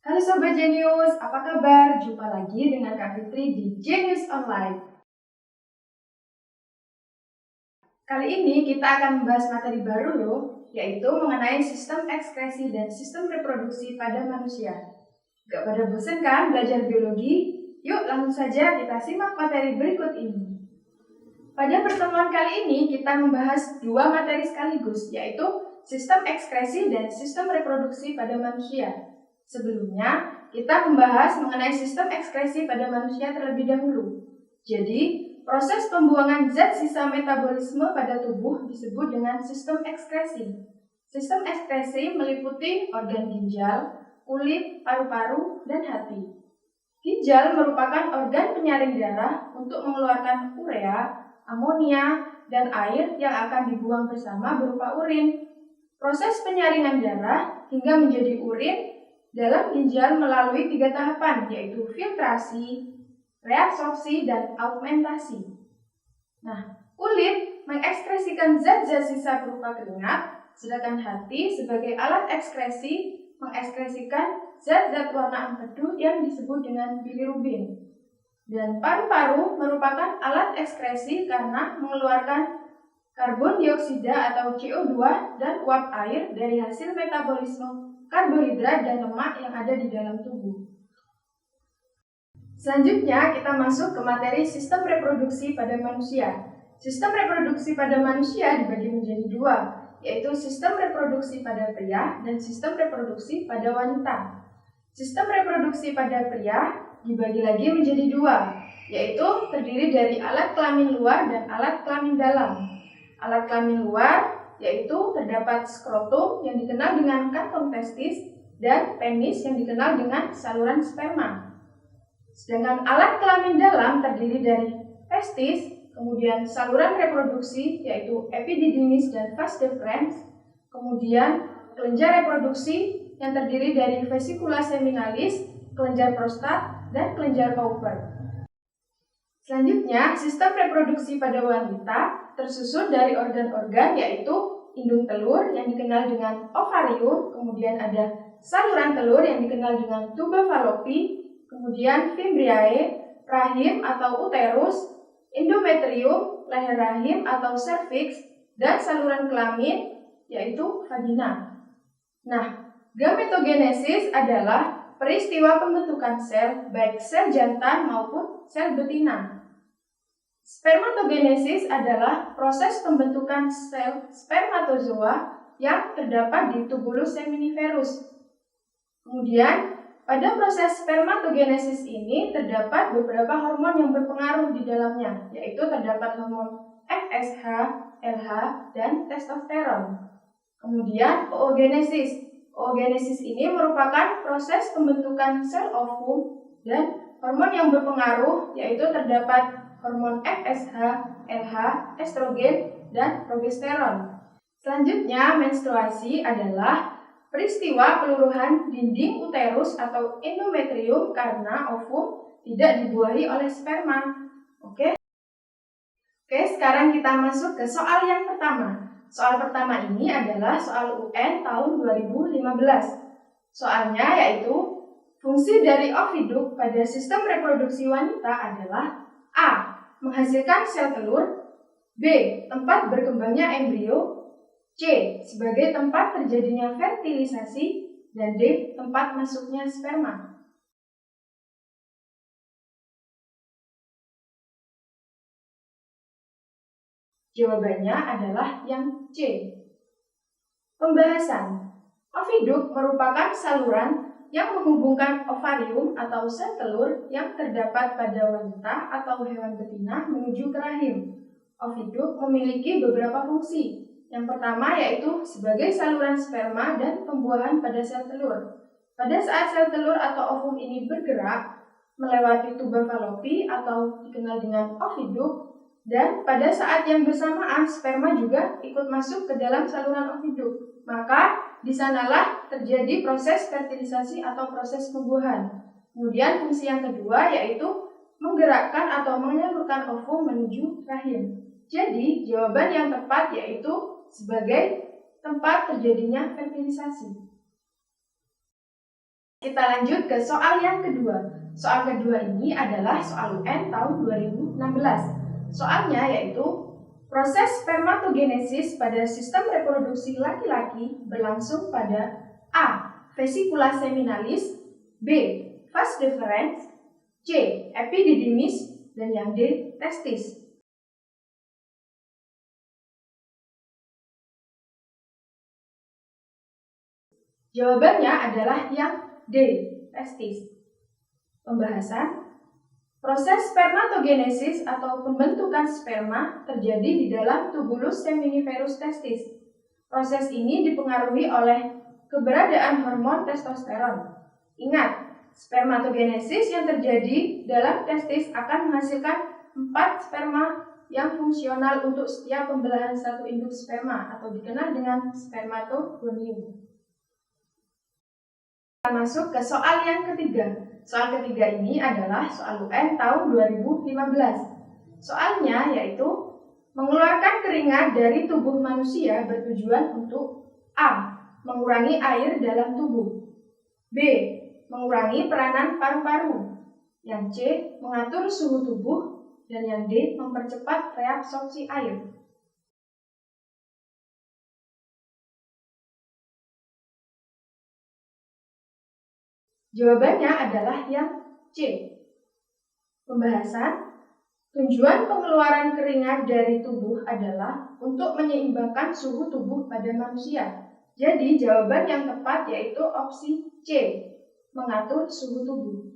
Halo Sobat Genius, apa kabar? Jumpa lagi dengan Kak Fitri di Genius Online. Kali ini kita akan membahas materi baru loh, yaitu mengenai sistem ekskresi dan sistem reproduksi pada manusia. Gak pada bosan kan belajar biologi? Yuk langsung saja kita simak materi berikut ini. Pada pertemuan kali ini kita membahas dua materi sekaligus, yaitu sistem ekskresi dan sistem reproduksi pada manusia. Sebelumnya, kita membahas mengenai sistem ekskresi pada manusia terlebih dahulu. Jadi, proses pembuangan zat sisa metabolisme pada tubuh disebut dengan sistem ekskresi. Sistem ekskresi meliputi organ ginjal, kulit, paru-paru, dan hati. Ginjal merupakan organ penyaring darah untuk mengeluarkan urea, amonia, dan air yang akan dibuang bersama berupa urin. Proses penyaringan darah hingga menjadi urin dalam ginjal melalui 3 tahapan, yaitu filtrasi, reabsorpsi, dan augmentasi. Nah, kulit mengekskresikan zat-zat sisa berupa keringat, sedangkan hati sebagai alat ekskresi mengekskresikan zat-zat warna empedu yang disebut dengan bilirubin. Dan paru-paru merupakan alat ekskresi karena mengeluarkan karbon dioksida atau CO2 dan uap air dari hasil metabolisme karbohidrat dan lemak yang ada di dalam tubuh. Selanjutnya kita masuk ke materi sistem reproduksi pada manusia. Sistem reproduksi pada manusia dibagi menjadi dua, yaitu sistem reproduksi pada pria dan sistem reproduksi pada wanita. Sistem reproduksi pada pria dibagi lagi menjadi dua, yaitu terdiri dari alat kelamin luar dan alat kelamin dalam. Alat kelamin luar yaitu terdapat skrotum yang dikenal dengan kantong testis dan penis yang dikenal dengan saluran sperma. Sedangkan alat kelamin dalam terdiri dari testis, kemudian saluran reproduksi yaitu epididymis dan vas deferens, kemudian kelenjar reproduksi yang terdiri dari vesikula seminalis, kelenjar prostat, dan kelenjar Cowper. Selanjutnya, sistem reproduksi pada wanita tersusun dari organ-organ yaitu indung telur yang dikenal dengan ovarium, kemudian ada saluran telur yang dikenal dengan tuba fallopi, kemudian fimbriae, rahim atau uterus, endometrium, leher rahim atau cervix, dan saluran kelamin yaitu vagina. Nah, gametogenesis adalah peristiwa pembentukan sel, baik sel jantan maupun sel betina. Spermatogenesis adalah proses pembentukan sel spermatozoa yang terdapat di tubulus seminiferus. Kemudian, pada proses spermatogenesis ini terdapat beberapa hormon yang berpengaruh di dalamnya, yaitu terdapat hormon FSH, LH, dan testosteron. Kemudian, oogenesis. Oogenesis ini merupakan proses pembentukan sel ovum dan hormon yang berpengaruh yaitu terdapat hormon FSH, LH, estrogen, dan progesteron. Selanjutnya, menstruasi adalah peristiwa peluruhan dinding uterus atau endometrium karena ovum tidak dibuahi oleh sperma. Oke, sekarang kita masuk ke soal yang pertama. Soal pertama ini adalah soal UN tahun 2015. Soalnya yaitu, fungsi dari oviduk pada sistem reproduksi wanita adalah A. Menghasilkan sel telur, B. Tempat berkembangnya embrio, C. Sebagai tempat terjadinya fertilisasi, dan D. Tempat masuknya sperma. Jawabannya adalah yang C. Pembahasan. Oviduk merupakan saluran yang menghubungkan ovarium atau sel telur yang terdapat pada wanita atau hewan betina menuju ke rahim. Oviduk memiliki beberapa fungsi. Yang pertama yaitu sebagai saluran sperma dan pembuahan pada sel telur. Pada saat sel telur atau ovum ini bergerak melewati tuba fallopi atau dikenal dengan oviduk, dan pada saat yang bersamaan sperma juga ikut masuk ke dalam saluran oviduk, maka di sanalah terjadi proses fertilisasi atau proses pembuahan. Kemudian fungsi yang kedua yaitu menggerakkan atau menyalurkan ovum menuju rahim. Jadi jawaban yang tepat yaitu sebagai tempat terjadinya fertilisasi. Kita lanjut ke soal yang kedua. Soal kedua ini adalah soal UN tahun 2016. Soalnya yaitu proses spermatogenesis pada sistem reproduksi laki-laki berlangsung pada A. Vesicula seminalis, B. Vas deferens, C. Epididymis, dan yang D. testis. Jawabannya adalah yang D. Testis. Pembahasan. Proses spermatogenesis atau pembentukan sperma terjadi di dalam tubulus seminiferus testis. Proses ini dipengaruhi oleh keberadaan hormon testosteron. Ingat, spermatogenesis yang terjadi dalam testis akan menghasilkan 4 sperma yang fungsional untuk setiap pembelahan satu induk sperma atau dikenal dengan spermatogonium. Kita masuk ke soal yang ketiga. Soal ketiga ini adalah soal UN tahun 2015. Soalnya yaitu mengeluarkan keringat dari tubuh manusia bertujuan untuk A. Mengurangi air dalam tubuh, B. Mengurangi peranan paru-paru, yang C. Mengatur suhu tubuh, dan yang D. Mempercepat reabsorpsi air. Jawabannya adalah yang C. Pembahasan. Tujuan pengeluaran keringat dari tubuh adalah untuk menyeimbangkan suhu tubuh pada manusia. Jadi jawaban yang tepat yaitu opsi C. Mengatur suhu tubuh.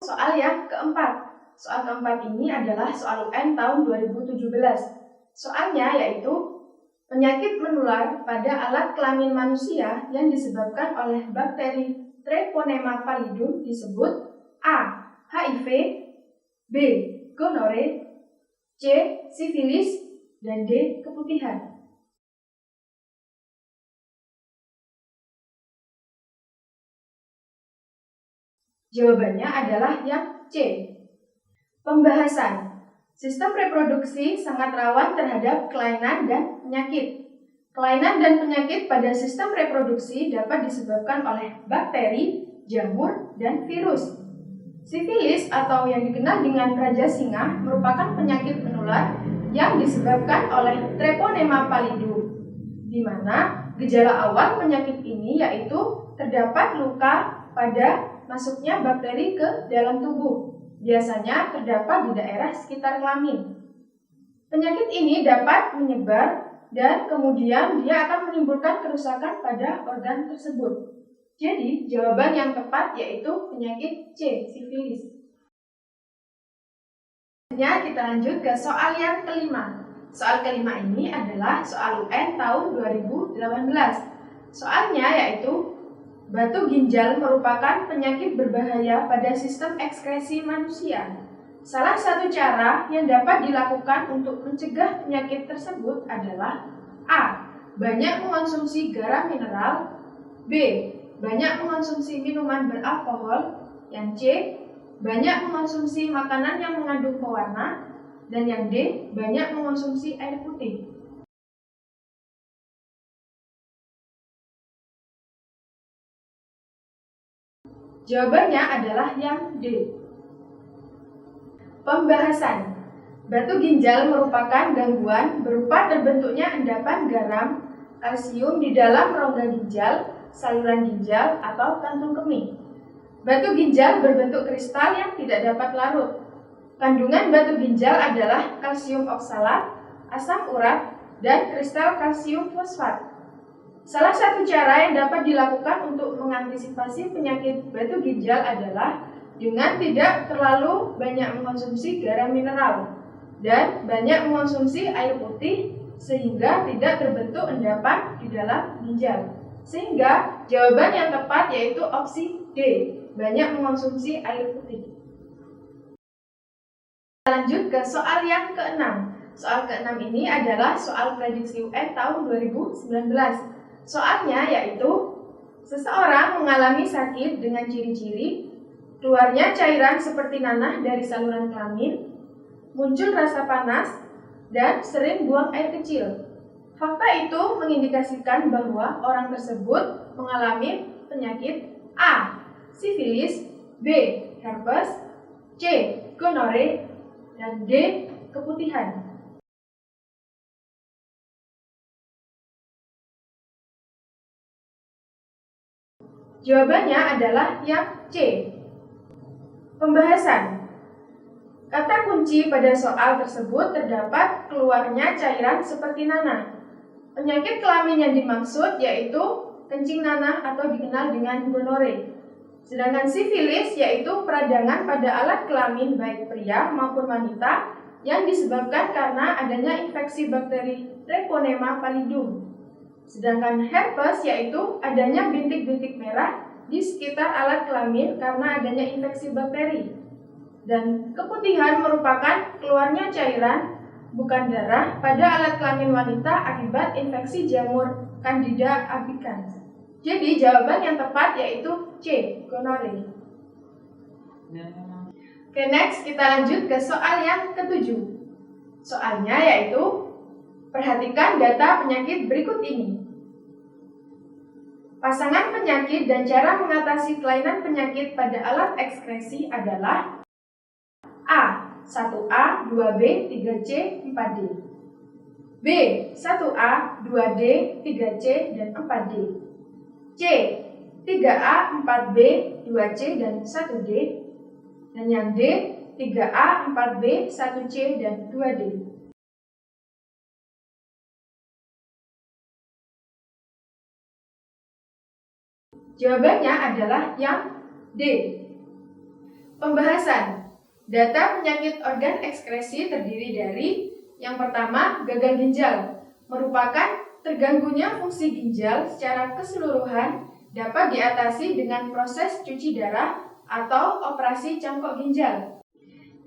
Soal yang keempat. Soal keempat ini adalah soal UN tahun 2017. Soalnya yaitu penyakit menular pada alat kelamin manusia yang disebabkan oleh bakteri Treponema pallidum disebut A. HIV, B. Gonore, C. Sifilis, dan D. Keputihan. Jawabannya adalah yang C. Pembahasan. Sistem reproduksi sangat rawan terhadap kelainan dan penyakit. Kelainan dan penyakit pada sistem reproduksi dapat disebabkan oleh bakteri, jamur, dan virus. Sifilis atau yang dikenal dengan raja singa merupakan penyakit menular yang disebabkan oleh Treponema pallidum, di mana gejala awal penyakit ini yaitu terdapat luka pada masuknya bakteri ke dalam tubuh, biasanya terdapat di daerah sekitar kelamin. Penyakit ini dapat menyebar dan kemudian dia akan menimbulkan kerusakan pada organ tersebut. Jadi, jawaban yang tepat yaitu penyakit C, sifilis. Selanjutnya kita lanjut ke soal yang kelima. Soal kelima ini adalah soal UN tahun 2018. Soalnya yaitu batu ginjal merupakan penyakit berbahaya pada sistem ekskresi manusia. Salah satu cara yang dapat dilakukan untuk mencegah penyakit tersebut adalah A. Banyak mengonsumsi garam mineral, B. Banyak mengonsumsi minuman beralkohol, yang C. Banyak mengonsumsi makanan yang mengandung pewarna, dan yang D. Banyak mengonsumsi air putih. Jawabannya adalah yang D. Pembahasan. Batu ginjal merupakan gangguan berupa terbentuknya endapan garam, kalsium di dalam rongga ginjal, saluran ginjal, atau kantung kemih. Batu ginjal berbentuk kristal yang tidak dapat larut. Kandungan batu ginjal adalah kalsium oksalat, asam urat, dan kristal kalsium fosfat. Salah satu cara yang dapat dilakukan untuk mengantisipasi penyakit batu ginjal adalah dengan tidak terlalu banyak mengkonsumsi garam mineral dan banyak mengkonsumsi air putih sehingga tidak terbentuk endapan di dalam ginjal. Sehingga jawaban yang tepat yaitu opsi D, banyak mengkonsumsi air putih. Lanjut ke soal yang keenam. Soal keenam ini adalah soal prediksi UN tahun 2019. Soalnya yaitu seseorang mengalami sakit dengan ciri-ciri keluarnya cairan seperti nanah dari saluran kelamin, muncul rasa panas, dan sering buang air kecil. Fakta itu mengindikasikan bahwa orang tersebut mengalami penyakit A. Sifilis, B. Herpes, C. Gonore, dan D. Keputihan. Jawabannya adalah yang C. Pembahasan. Kata kunci pada soal tersebut terdapat keluarnya cairan seperti nanah. Penyakit kelamin yang dimaksud yaitu kencing nanah atau dikenal dengan gonore. Sedangkan sifilis yaitu peradangan pada alat kelamin baik pria maupun wanita yang disebabkan karena adanya infeksi bakteri Treponema pallidum. Sedangkan herpes yaitu adanya bintik-bintik merah di sekitar alat kelamin karena adanya infeksi bakteri. Dan keputihan merupakan keluarnya cairan bukan darah pada alat kelamin wanita akibat infeksi jamur Candida albicans. Jadi jawaban yang tepat yaitu C, gonore. Oke, next kita lanjut ke soal yang ketujuh. Soalnya yaitu perhatikan data penyakit berikut ini. Pasangan penyakit dan cara mengatasi kelainan penyakit pada alat ekskresi adalah A. 1A, 2B, 3C, 4D. B. 1A, 2D, 3C, dan 4D. C. 3A, 4B, 2C, dan 1D. Dan yang D. 3A, 4B, 1C, dan 2D. Jawabannya adalah yang D. Pembahasan. Data penyakit organ ekskresi terdiri dari yang pertama, gagal ginjal, merupakan terganggunya fungsi ginjal secara keseluruhan dapat diatasi dengan proses cuci darah atau operasi cangkok ginjal.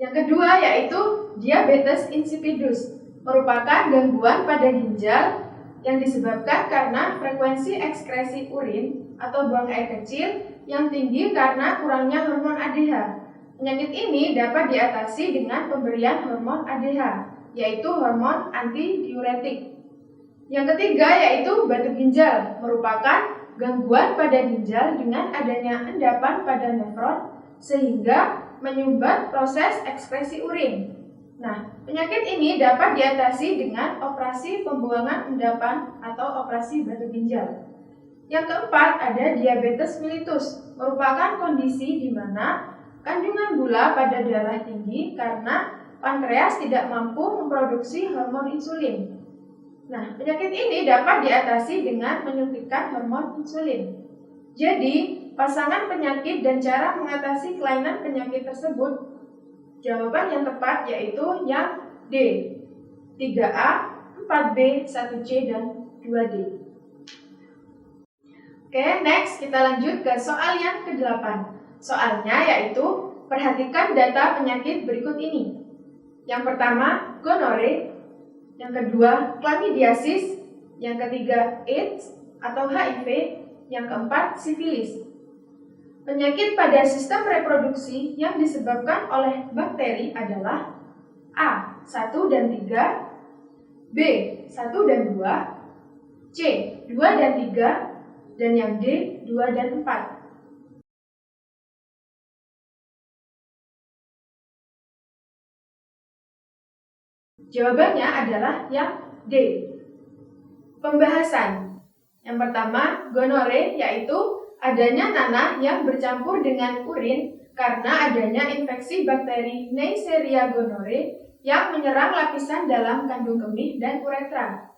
Yang kedua yaitu diabetes insipidus, merupakan gangguan pada ginjal yang disebabkan karena frekuensi ekskresi urin atau buang air kecil yang tinggi karena kurangnya hormon ADH. Penyakit ini dapat diatasi dengan pemberian hormon ADH, yaitu hormon antidiuretik. Yang ketiga yaitu batu ginjal, merupakan gangguan pada ginjal dengan adanya endapan pada nefron sehingga menyumbat proses ekskresi urin. Nah, penyakit ini dapat diatasi dengan operasi pembuangan endapan atau operasi batu ginjal. Yang keempat ada diabetes mellitus, merupakan kondisi di mana kandungan gula pada darah tinggi karena pankreas tidak mampu memproduksi hormon insulin. Nah, penyakit ini dapat diatasi dengan menyuntikkan hormon insulin. Jadi, pasangan penyakit dan cara mengatasi kelainan penyakit tersebut, jawaban yang tepat yaitu yang D. 3A, 4B, 1C, dan 2D. Oke, next kita lanjut ke soal yang ke-8. Soalnya yaitu perhatikan data penyakit berikut ini. Yang pertama, gonore. Yang kedua, chlamydiasis. Yang ketiga, AIDS atau HIV. Yang keempat, sifilis. Penyakit pada sistem reproduksi yang disebabkan oleh bakteri adalah A. 1 dan 3, B. 1 dan 2, C. 2 dan 3, dan yang D. 2 dan 4. Jawabannya adalah yang D. Pembahasan. Yang pertama, gonore yaitu adanya nanah yang bercampur dengan urin karena adanya infeksi bakteri Neisseria gonore yang menyerang lapisan dalam kandung kemih dan uretra.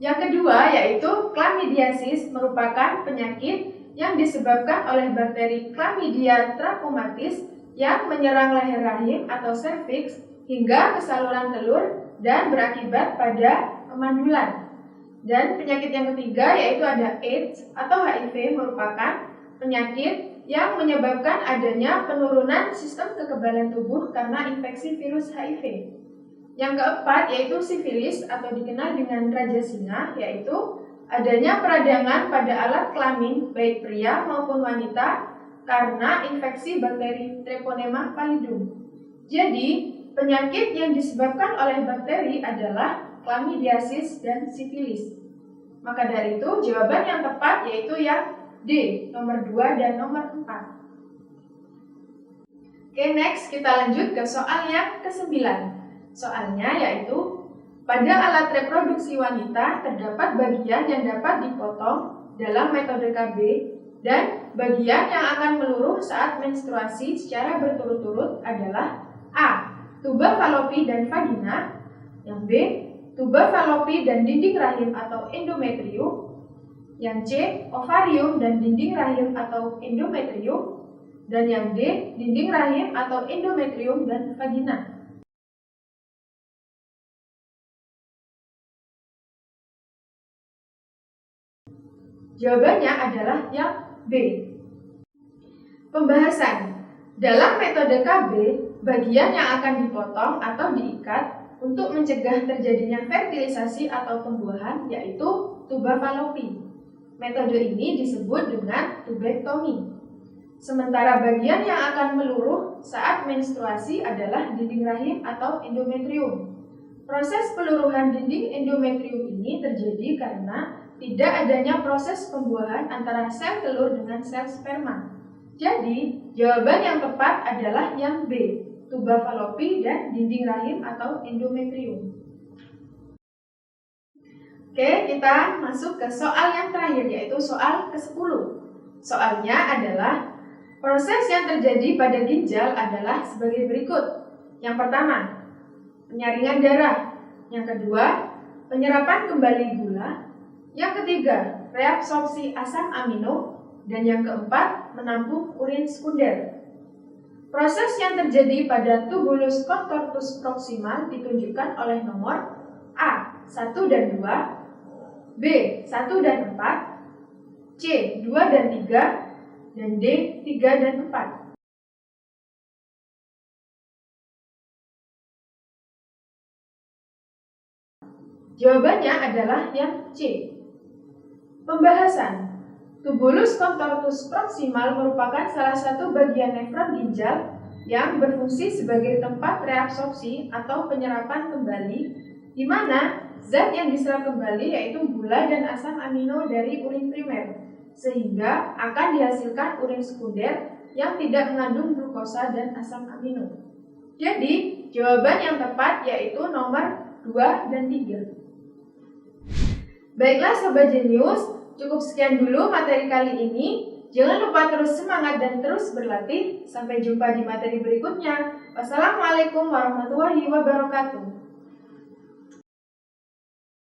Yang kedua yaitu chlamydiasis, merupakan penyakit yang disebabkan oleh bakteri Chlamydia trachomatis yang menyerang leher rahim atau serviks hingga ke saluran telur dan berakibat pada pemandulan. Dan penyakit yang ketiga yaitu ada AIDS atau HIV, merupakan penyakit yang menyebabkan adanya penurunan sistem kekebalan tubuh karena infeksi virus HIV. Yang keempat yaitu sifilis atau dikenal dengan raja singa, yaitu adanya peradangan pada alat kelamin baik pria maupun wanita karena infeksi bakteri Treponema pallidum. Jadi, penyakit yang disebabkan oleh bakteri adalah klamidiasis, dan sifilis. Maka dari itu, jawaban yang tepat yaitu yang D, nomor 2 dan nomor 4. Oke, next kita lanjut ke soal yang ke-9. Soalnya yaitu, pada alat reproduksi wanita terdapat bagian yang dapat dipotong dalam metode KB dan bagian yang akan meluruh saat menstruasi secara berturut-turut adalah A. Tuba falopi dan vagina, yang B. Tuba falopi dan dinding rahim atau endometrium, yang C. Ovarium dan dinding rahim atau endometrium, dan yang D. Dinding rahim atau endometrium dan vagina. Jawabannya adalah yang B. Pembahasan. Dalam metode KB, bagian yang akan dipotong atau diikat untuk mencegah terjadinya fertilisasi atau pembuahan yaitu tuba falopi. Metode ini disebut dengan tubektomi. Sementara bagian yang akan meluruh saat menstruasi adalah dinding rahim atau endometrium. Proses peluruhan dinding endometrium ini terjadi karena tidak adanya proses pembuahan antara sel telur dengan sel sperma. Jadi, jawaban yang tepat adalah yang B, tuba falopi dan dinding rahim atau endometrium. Oke, kita masuk ke soal yang terakhir, yaitu soal ke-10. Soalnya adalah, proses yang terjadi pada ginjal adalah sebagai berikut. Yang pertama, penyaringan darah. Yang kedua, penyerapan kembali gula. Yang ketiga, reabsorpsi asam amino. Dan yang keempat, menampung urin sekunder. Proses yang terjadi pada tubulus contortus proximal ditunjukkan oleh nomor A. 1 dan 2, B. 1 dan 4, C. 2 dan 3, dan D. 3 dan 4. Jawabannya adalah yang C. Pembahasan. Tubulus contortus proximal merupakan salah satu bagian nefron ginjal yang berfungsi sebagai tempat reabsorpsi atau penyerapan kembali, di mana zat yang diserap kembali yaitu gula dan asam amino dari urin primer, sehingga akan dihasilkan urin sekunder yang tidak mengandung glukosa dan asam amino. Jadi, jawaban yang tepat yaitu nomor 2 dan 3. Baiklah Sobat Jenius, cukup sekian dulu materi kali ini. Jangan lupa terus semangat dan terus berlatih. Sampai jumpa di materi berikutnya. Wassalamualaikum warahmatullahi wabarakatuh.